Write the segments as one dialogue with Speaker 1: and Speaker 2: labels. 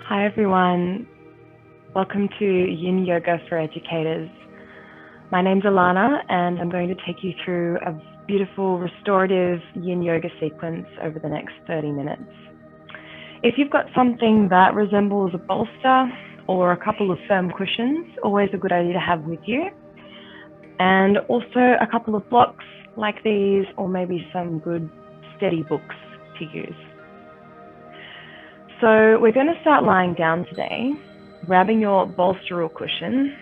Speaker 1: Hi everyone, welcome to Yin Yoga for Educators. My name's Alana and I'm going to take you through a beautiful restorative Yin Yoga sequence over the next 30 minutes. If you've got something that resembles a bolster or a couple of firm cushions, always a good idea to have with you. And also a couple of blocks like these, or maybe some good steady books to use. So we're going to start lying down today, grabbing your bolster or cushion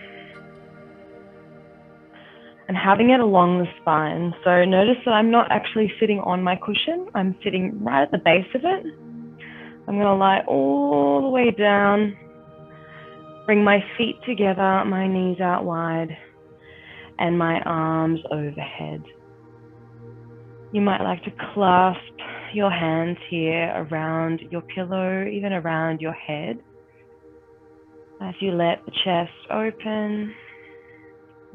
Speaker 1: and having it along the spine. So notice that I'm not actually sitting on my cushion, I'm sitting right at the base of it. I'm going to lie all the way down, bring my feet together, my knees out wide, and my arms overhead. You might like to clasp your hands here around your pillow, even around your head. As you let the chest open,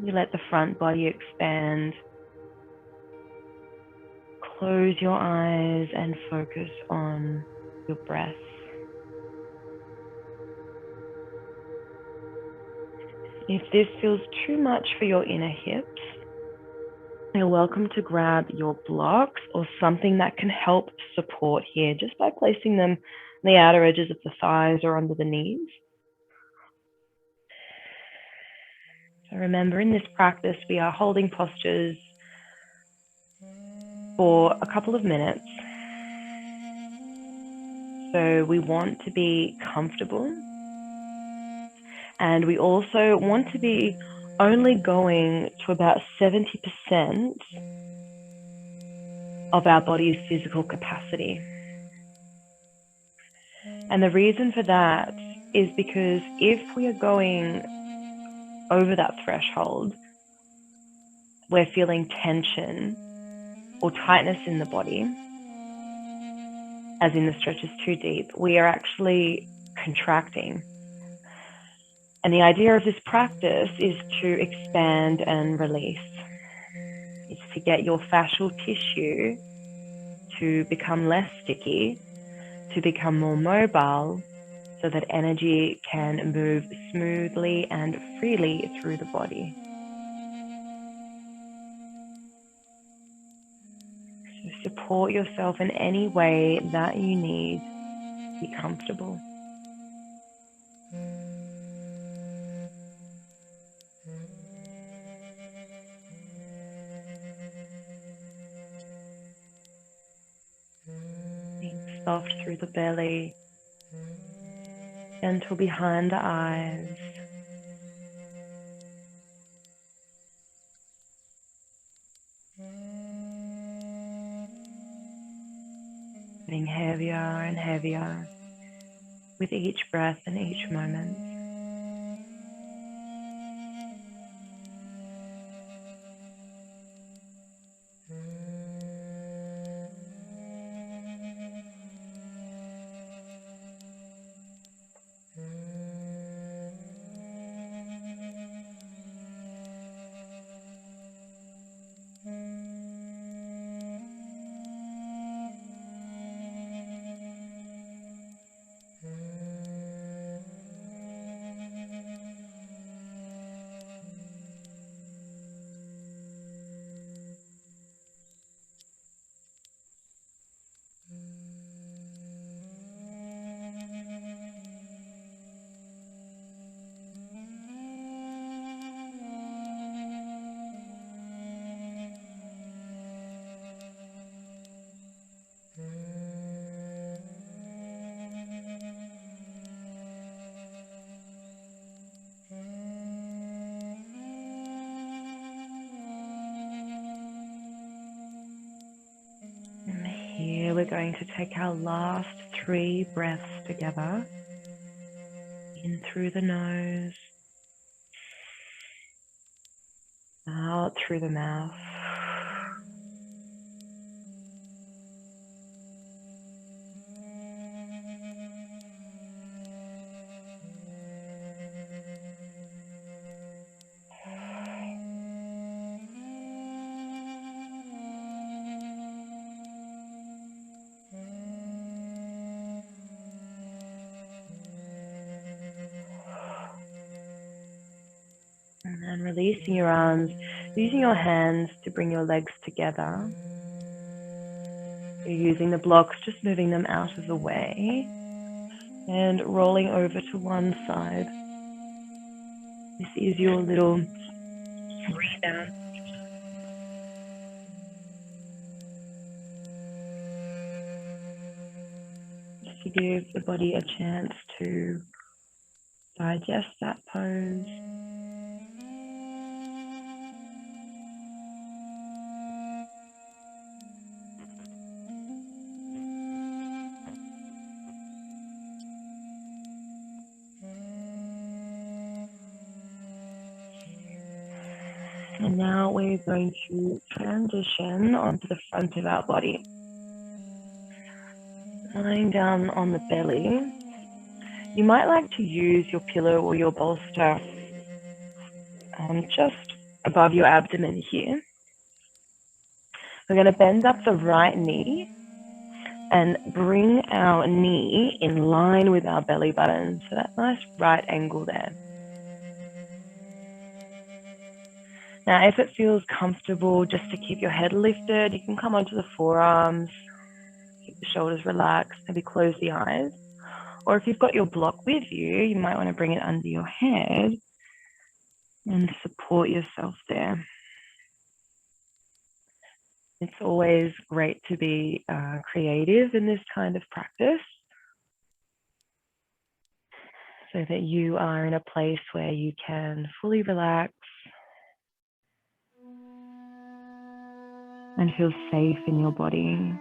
Speaker 1: you let the front body expand. Close your eyes and focus on your breath. If this feels too much for your inner hips, you're welcome to grab your blocks or something that can help support here just by placing them on the outer edges of the thighs or under the knees. So remember, in this practice, we are holding postures for a couple of minutes. So we want to be comfortable, and we also want to be only going to about 70% of our body's physical capacity. And the reason for that is because if we are going over that threshold, we're feeling tension or tightness in the body, as in the stretch is too deep, we are actually contracting. And the idea of this practice is to expand and release. It's to get your fascial tissue to become less sticky, to become more mobile, so that energy can move smoothly and freely through the body. So support yourself in any way that you need to be comfortable. Being soft through the belly, gentle behind the eyes. Getting heavier and heavier with each breath and each moment. And here we're going to take our last 3 breaths together. In through the nose, out through the mouth. And releasing your arms, using your hands to bring your legs together. You're using the blocks, just moving them out of the way and rolling over to one side. This is your little rebound. Just to give the body a chance to digest that pose. And now we're going to transition onto the front of our body. Lying down on the belly. You might like to use your pillow or your bolster just above your abdomen here. We're going to bend up the right knee and bring our knee in line with our belly button. So that nice right angle there. Now, if it feels comfortable just to keep your head lifted, you can come onto the forearms, keep the shoulders relaxed, maybe close the eyes. Or if you've got your block with you, you might want to bring it under your head and support yourself there. It's always great to be creative in this kind of practice so that you are in a place where you can fully relax and feel safe in your body.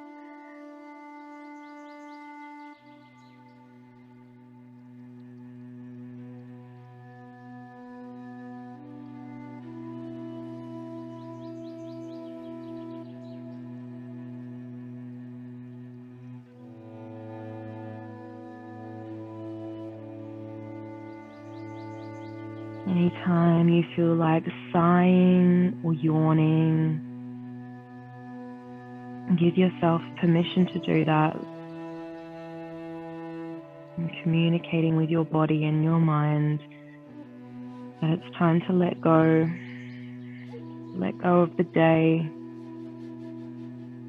Speaker 1: Anytime you feel like sighing or yawning, give yourself permission to do that. And communicating with your body and your mind that it's time to let go of the day,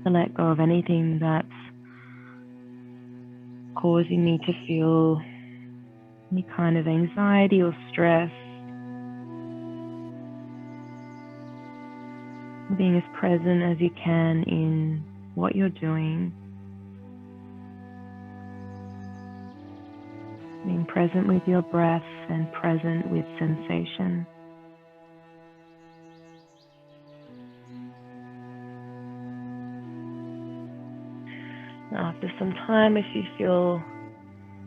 Speaker 1: to let go of anything that's causing me to feel any kind of anxiety or stress. Being as present as you can in what you're doing. Being present with your breath and present with sensation. Now, after some time, if you feel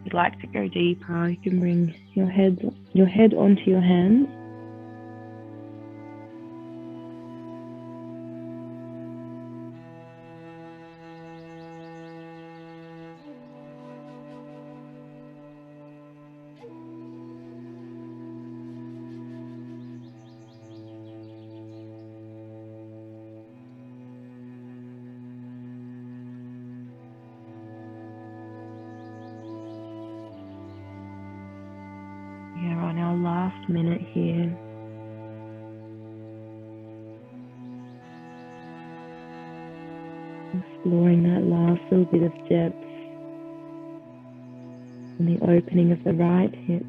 Speaker 1: you'd like to go deeper, you can bring your head onto your hands. We are on our last minute here. Exploring that last little bit of depth and the opening of the right hip.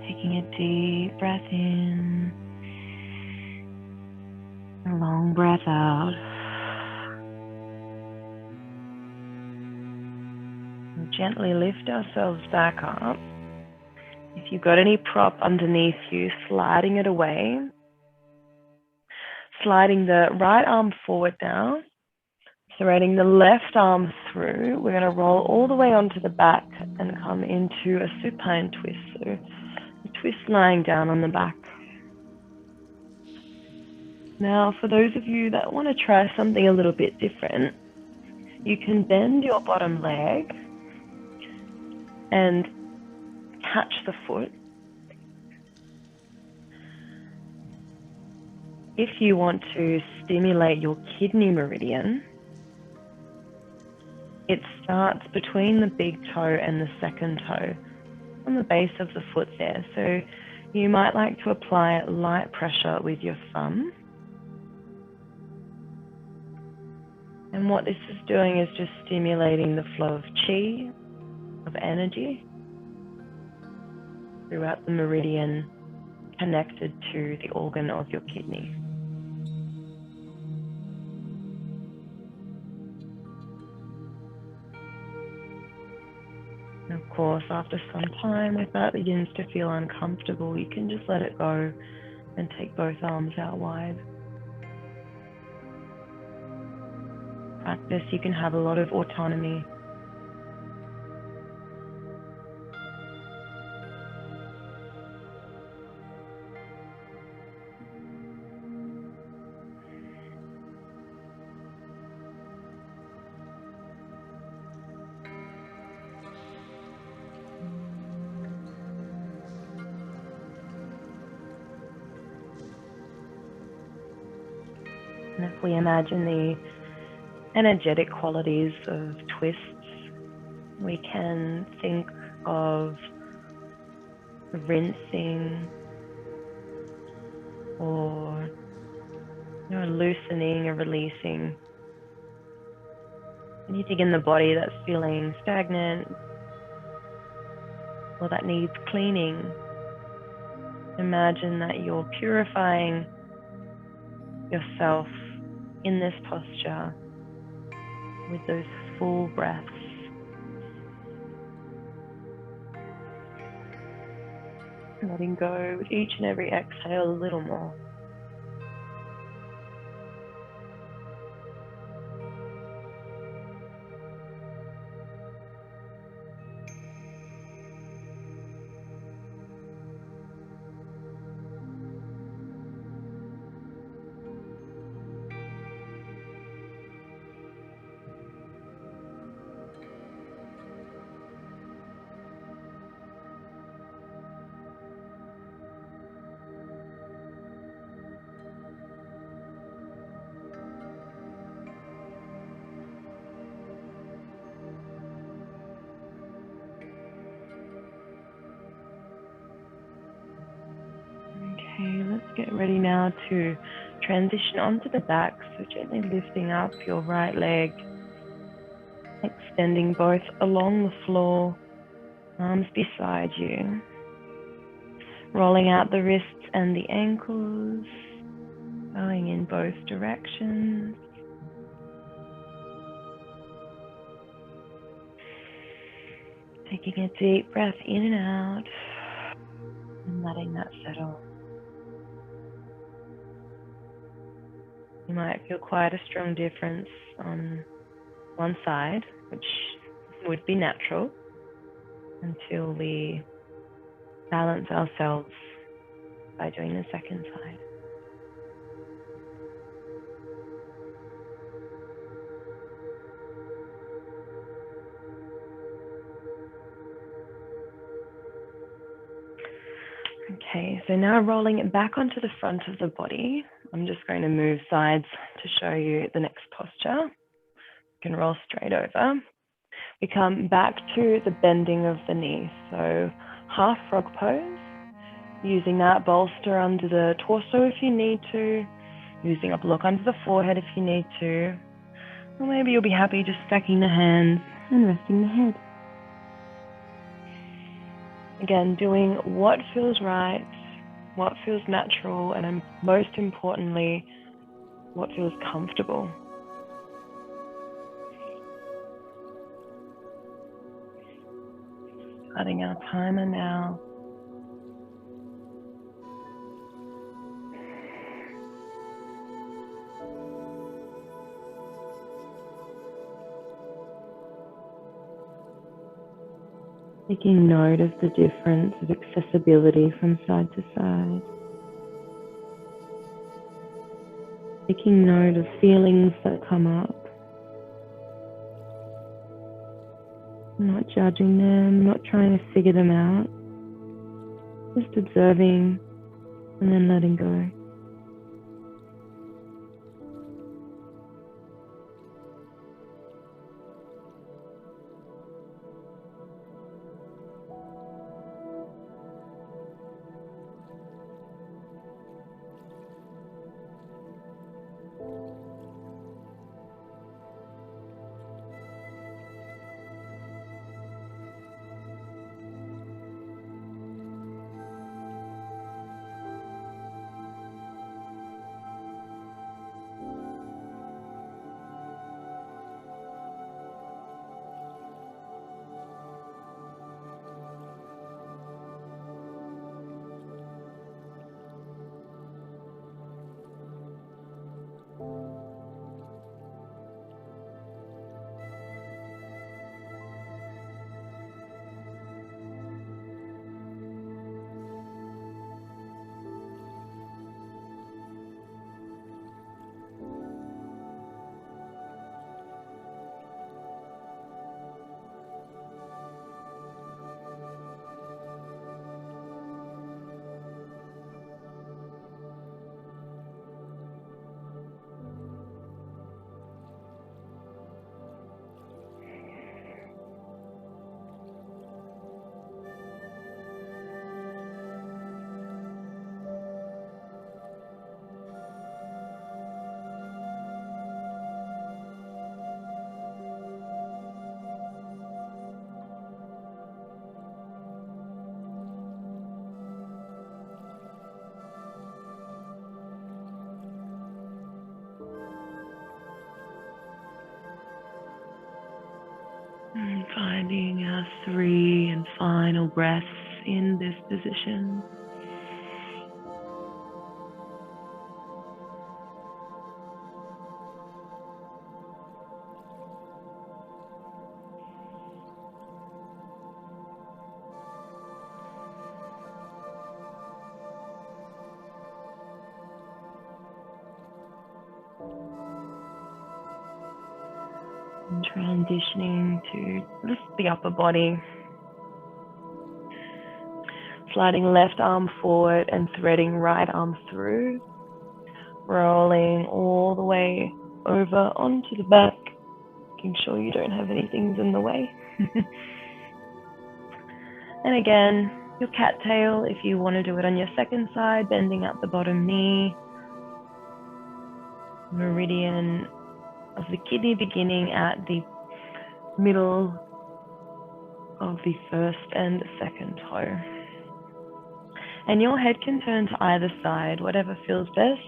Speaker 1: Taking a deep breath in, a long breath out. We'll gently lift ourselves back up. If you've got any prop underneath you, sliding it away. Sliding the right arm forward now. Threading the left arm through. We're going to roll all the way onto the back and come into a supine twist. So twist lying down on the back. Now, for those of you that want to try something a little bit different, you can bend your bottom leg and catch the foot. If you want to stimulate your kidney meridian, it starts between the big toe and the second toe on the base of the foot there. So you might like to apply light pressure with your thumb. And what this is doing is just stimulating the flow of chi, of energy, throughout the meridian connected to the organ of your kidney. And of course, after some time, if that begins to feel uncomfortable, you can just let it go and take both arms out wide. Practice, you can have a lot of autonomy. And if we imagine the energetic qualities of twists, we can think of rinsing or loosening or releasing anything in the body that's feeling stagnant or that needs cleaning. Imagine that you're purifying yourself in this posture with those full breaths. Letting go with each and every exhale a little more. Okay, let's get ready now to transition onto the back. So gently lifting up your right leg, extending both along the floor, arms beside you, rolling out the wrists and the ankles, going in both directions. Taking a deep breath in and out, and letting that settle. You might feel quite a strong difference on one side, which would be natural, until we balance ourselves by doing the second side. Okay, so now rolling it back onto the front of the body. I'm just going to move sides to show you the next posture. You can roll straight over. We come back to the bending of the knee. So half frog pose, using that bolster under the torso if you need to, using a block under the forehead if you need to, or maybe you'll be happy just stacking the hands and resting the head. Again, doing what feels right, what feels natural, and most importantly, what feels comfortable. Starting our timer now. Taking note of the difference of accessibility from side to side. Taking note of feelings that come up. Not judging them, not trying to figure them out. Just observing and then letting go. And finding our 3 and final breaths in this position. And transitioning to lift the upper body. Sliding left arm forward and threading right arm through. Rolling all the way over onto the back. Making sure you don't have any things in the way. And again, your cattail, if you want to do it on your second side, bending up the bottom knee. Meridian of the kidney beginning at the middle of the first and second toe. And your head can turn to either side, whatever feels best.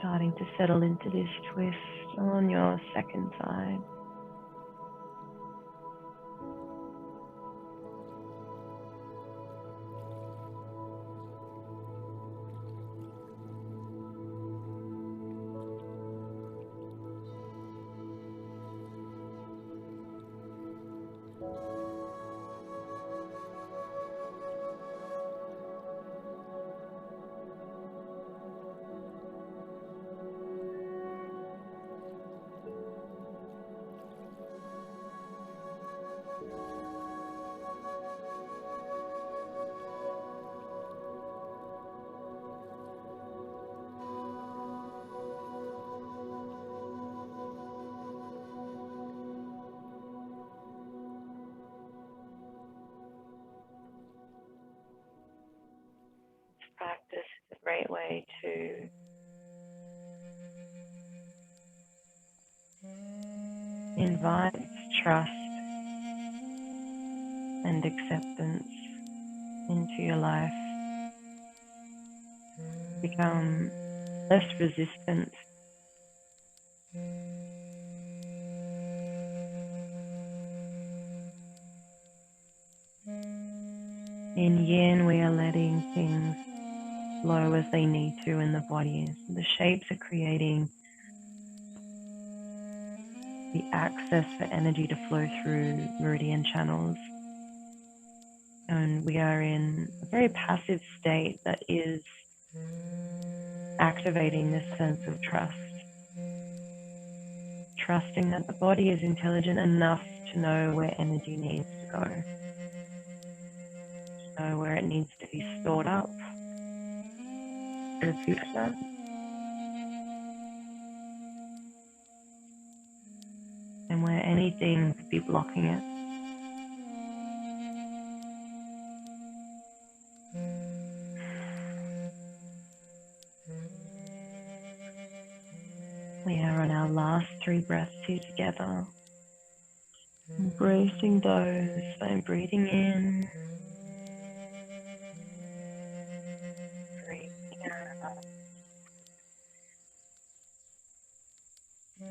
Speaker 1: Starting to settle into this twist on your second side. Practice is a great way to invite trust and acceptance into your life. Become less resistant. In Yin, we are letting things flow as they need to in the body. So the shapes are creating the access for energy to flow through meridian channels. And we are in a very passive state that is activating this sense of trust. Trusting that the body is intelligent enough to know where energy needs to go, to know where it needs to be stored up for the future. And where anything could be blocking it. We are on our last 3 breaths here together. Embracing those by breathing in, breathing out,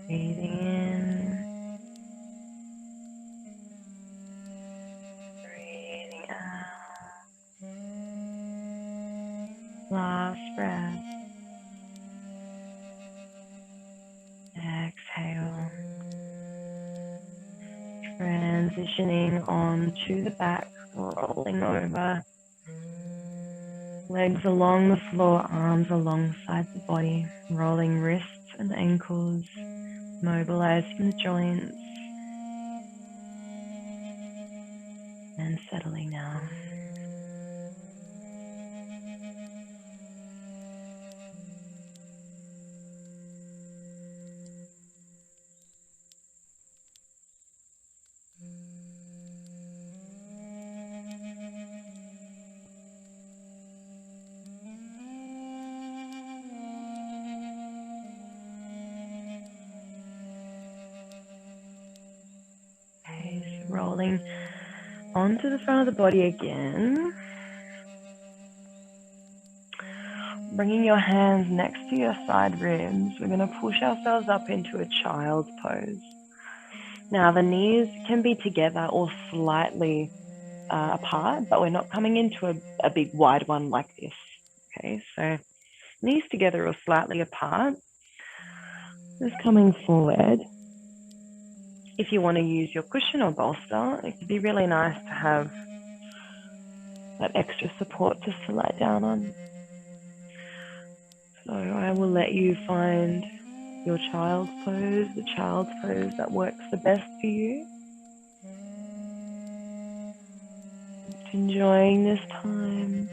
Speaker 1: breathing in, breathing out. Last breath. Exhale. Transitioning on to the back, rolling over. Legs along the floor, arms alongside the body, rolling wrists and ankles, mobilizing the joints, and settling now. Okay, so rolling onto the front of the body again. Bringing your hands next to your side ribs, we're going to push ourselves up into a child's pose. Now the knees can be together or slightly apart, but we're not coming into a big wide one like this. Okay, so knees together or slightly apart. Just coming forward. If you want to use your cushion or bolster, it could be really nice to have that extra support just to lie down on. So I will let you find your child's pose, the child's pose that works the best for you. Just enjoying this time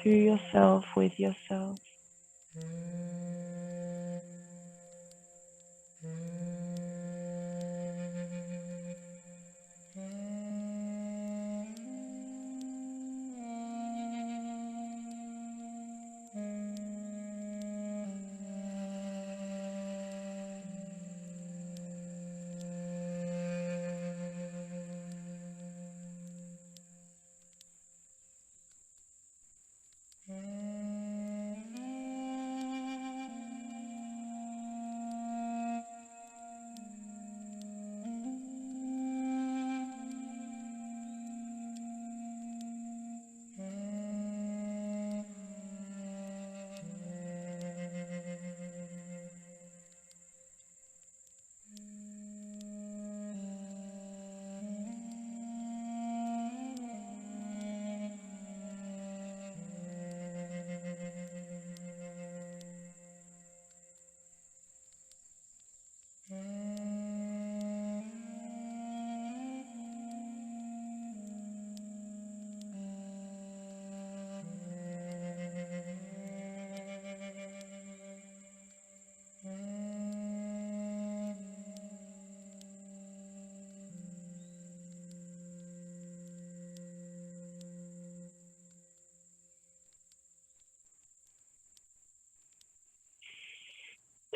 Speaker 1: to yourself, with yourself.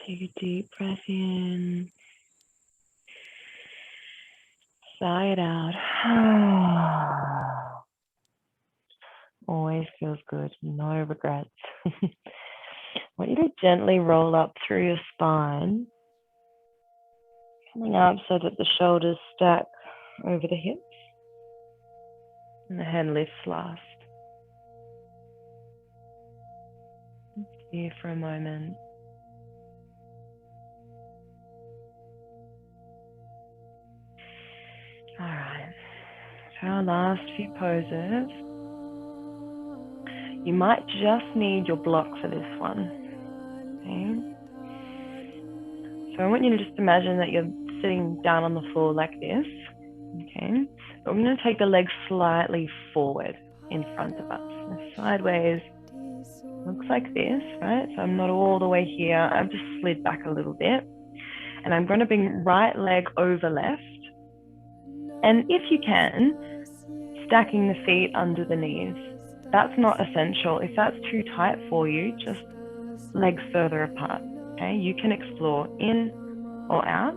Speaker 1: Take a deep breath in, sigh it out. Always feels good, no regrets. I want you to gently roll up through your spine, coming up so that the shoulders stack over the hips and the head lifts last. here for a moment. All right, so our last few poses. You might just need your block for this one. Okay. So I want you to just imagine that you're sitting down on the floor like this. Okay. But I'm going to take the legs slightly forward in front of us. So sideways looks like this, right? So I'm not all the way here. I've just slid back a little bit. And I'm going to bring right leg over left. And if you can, stacking the feet under the knees. That's not essential. If that's too tight for you, just legs further apart. Okay, you can explore in or out.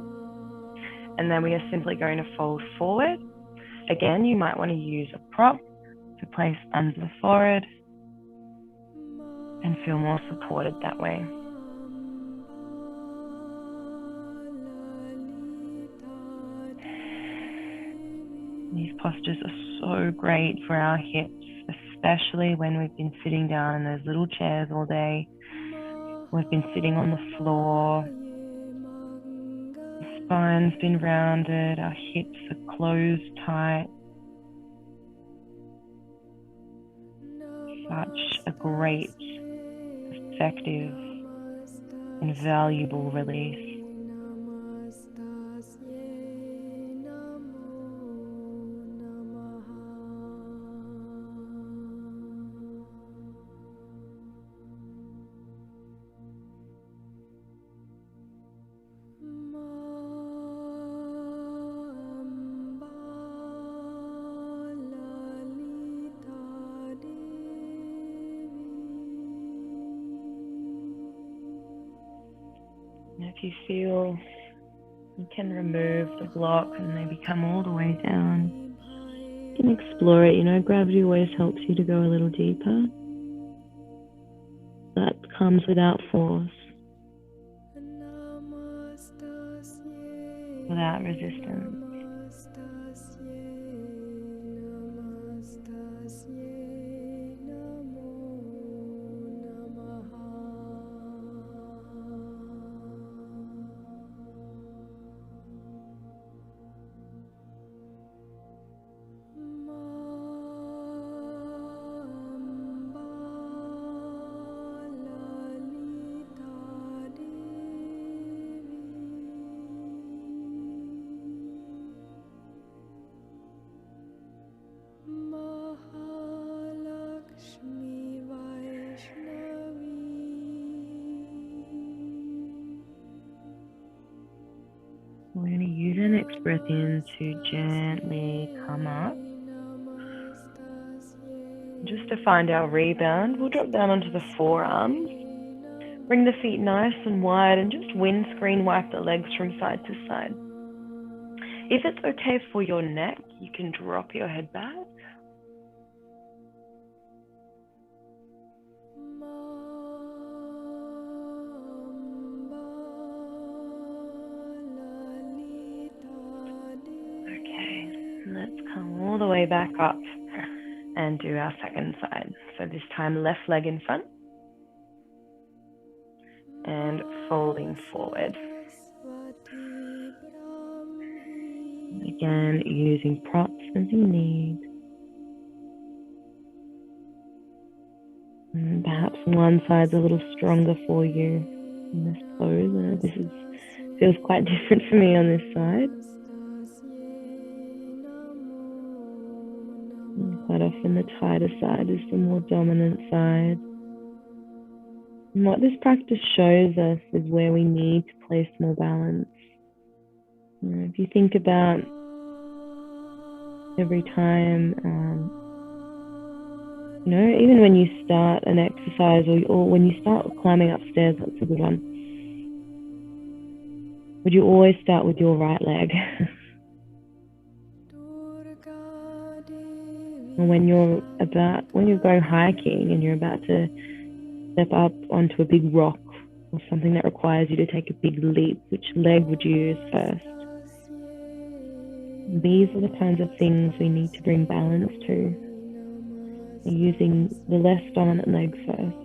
Speaker 1: And then we are simply going to fold forward. Again, you might want to use a prop to place under the forehead and feel more supported that way. These postures are so great for our hips, especially when we've been sitting down in those little chairs all day. We've been sitting on the floor. The spine's been rounded, our hips are closed tight. Such a great, effective, and valuable release. And if you feel you can remove the block and maybe come all the way down, you can explore it. You know, gravity always helps you to go a little deeper. That comes without force, without resistance. We're going to use our next breath in to gently come up. Just to find our rebound, we'll drop down onto the forearms. Bring the feet nice and wide and just windscreen wipe the legs from side to side. If it's okay for your neck, you can drop your head back. Let's come all the way back up and do our second side. So this time left leg in front and folding forward. Again, using props as you need. And perhaps one side's a little stronger for you in this pose. This feels quite different for me on this side. Quite often the tighter side is the more dominant side. And what this practice shows us is where we need to place more balance. If you think about every time, even when you start an exercise or when you start climbing upstairs, that's a good one. Would you always start with your right leg? Or when you go hiking and you're about to step up onto a big rock or something that requires you to take a big leap, which leg would you use first? These are the kinds of things we need to bring balance to. Using the less dominant leg first.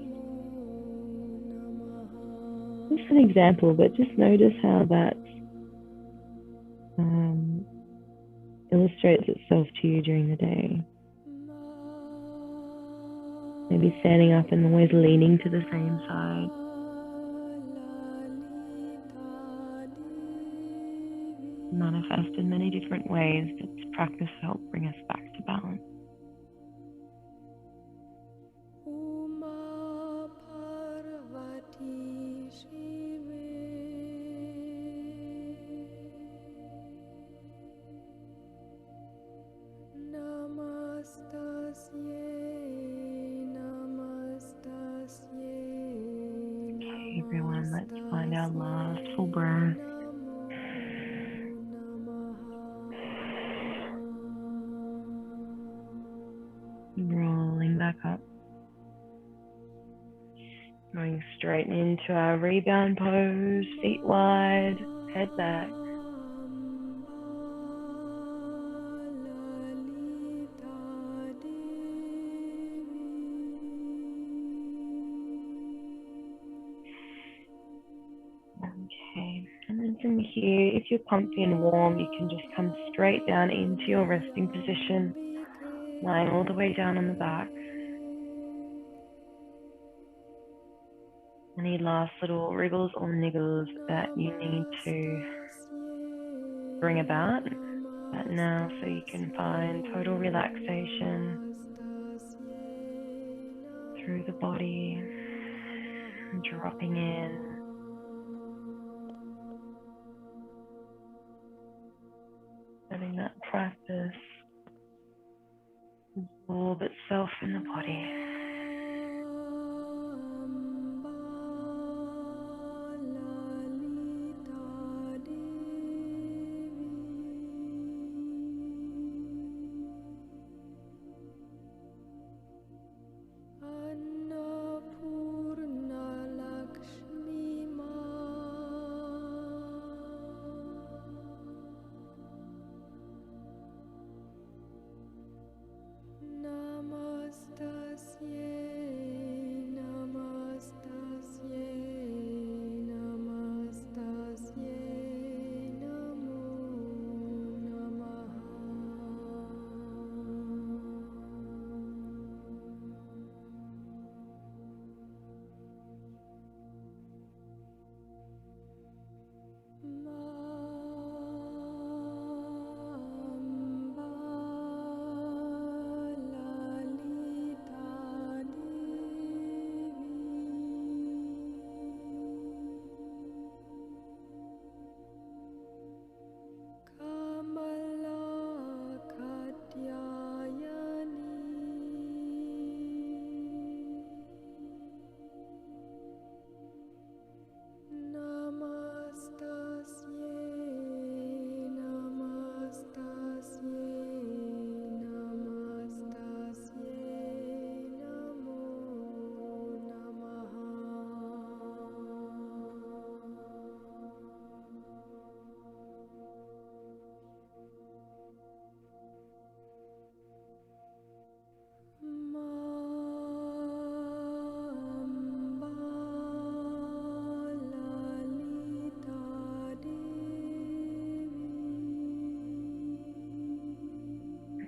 Speaker 1: just an example, but just notice how that illustrates itself to you during the day. Maybe standing up and always leaning to the same side. Manifest in many different ways, but practice help bring us back to balance. Okay, everyone, let's find our last full breath. Rolling back up. Going straight into our rebound pose, feet wide, head back. Okay, and then from here, if you're comfy and warm, you can just come straight down into your resting position, lying all the way down on the back. Any last little wriggles or niggles that you need to bring about now, so you can find total relaxation through the body, dropping in, letting that practice absorb itself in the body.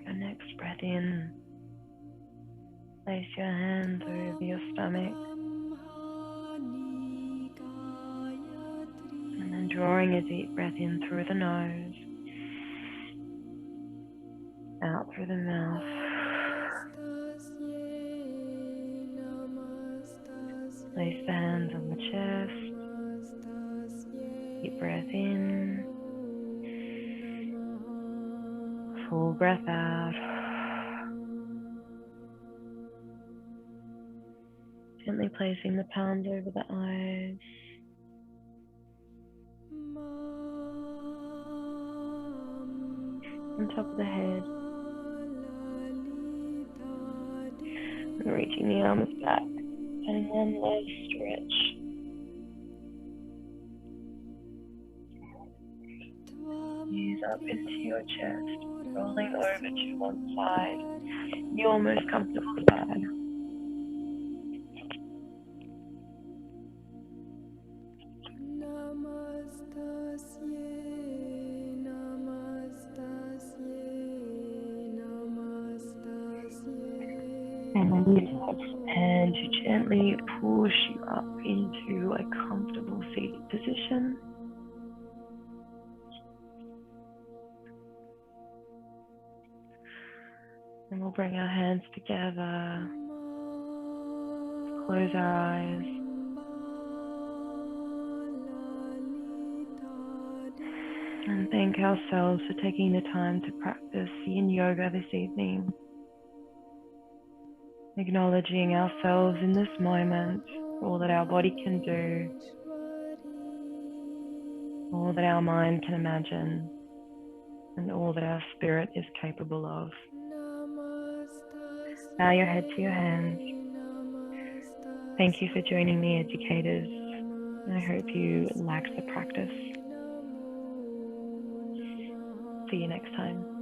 Speaker 1: Your next breath in, place your hands over your stomach, and then drawing a deep breath in through the nose, out through the mouth. Place the hands on the chest, deep breath in, full breath out. Gently placing the palms over the eyes, on top of the head, and reaching the arms back, and one last stretch. Knees up into your chest, rolling over to one side, your most comfortable side. and to gently push you up into a comfortable seated position. And we'll bring our hands together, close our eyes, and thank ourselves for taking the time to practice Yin Yoga this evening. Acknowledging ourselves in this moment, all that our body can do, all that our mind can imagine, and all that our spirit is capable of. Bow your head to your hands. Thank you for joining me, educators. I hope you liked the practice. See you next time.